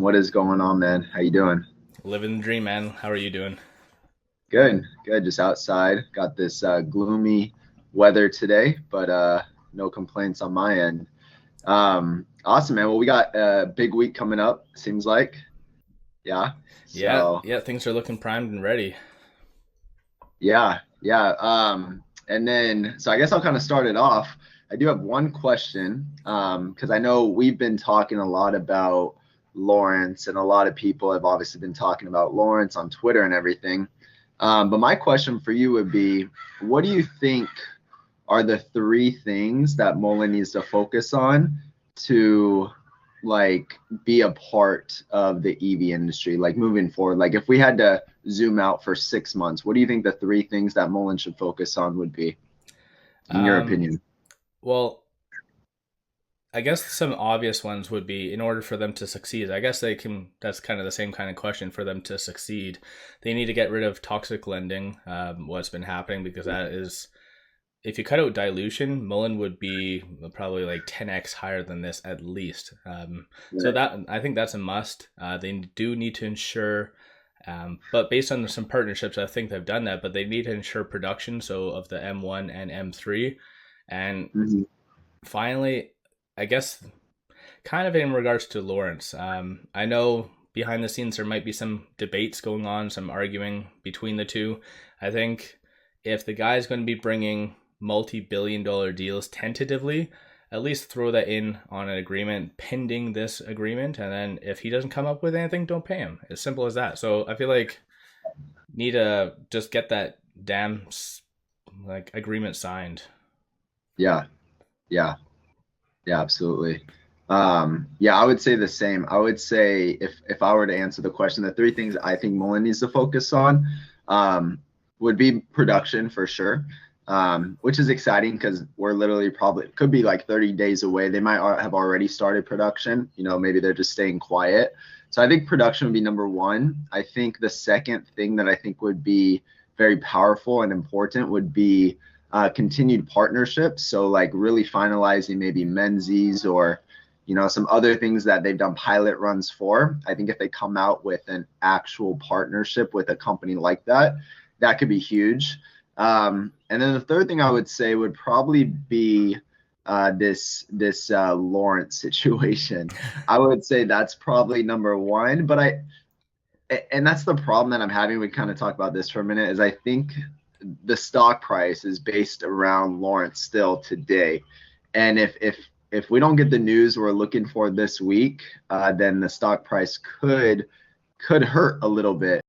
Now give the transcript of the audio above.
What is going on, man? How you doing? Living the dream, man. How are you doing? Good, good. Just outside. Got this gloomy weather today, but no complaints on my end. Awesome, man. Well, we got a big week coming up, seems like. Yeah. Yeah, So, yeah, things are looking primed and ready. yeah, yeah. And then, so I guess I'll kind of start it off. I do have one question, because I know we've been talking a lot about Lawrence, and a lot of people have obviously been talking about Lawrence on Twitter and everything. But my question for you would be, what do you think are the three things that Mullen needs to focus on to like be a part of the EV industry, like moving forward? Like if we had to zoom out for 6 months, what do you think the three things that Mullen should focus on would be, in your Um, opinion? well, I guess some obvious ones would be in order for them to succeed. I guess they can. That's kind of the same kind of question for them to succeed. They need to get rid of toxic lending. What's been happening because that is, if you cut out dilution, Mullen would be probably like 10x higher than this at least. So Right. that I think that's a must. They do need to ensure. But based on some partnerships, I think they've done that. But they need to ensure production, so of the M1 and M3, and Mhm. finally, I guess kind of in regards to Lawrence, I know behind the scenes there might be some debates going on, some arguing between the two. I think if the guy's going to be bringing multi-billion-dollar deals tentatively, at least throw that in on an agreement pending this agreement, and then if he doesn't come up with anything, don't pay him. As simple as that. So I feel like need to just get that damn like agreement signed. Yeah, yeah, yeah, absolutely. Yeah, I would say the same. I would say if I were to answer the question, the three things I think Mullen needs to focus on um, would be production for sure, which is exciting because we're literally probably could be like 30 days away. They might have already started production. Maybe they're just staying quiet. So I think production would be number one. I think the second thing that I think would be very powerful and important would be continued partnerships. So like really finalizing maybe Menzies or some other things that they've done pilot runs for. I think if they come out with an actual partnership with a company like that, that could be huge. And then the third thing I would say would probably be this Lawrence situation. I would say that's probably number one. But and that's the problem that I'm having. We kind of talk about this for a minute. Is I think the stock price is based around Lawrence still today, and if we don't get the news we're looking for this week, then the stock price could hurt a little bit.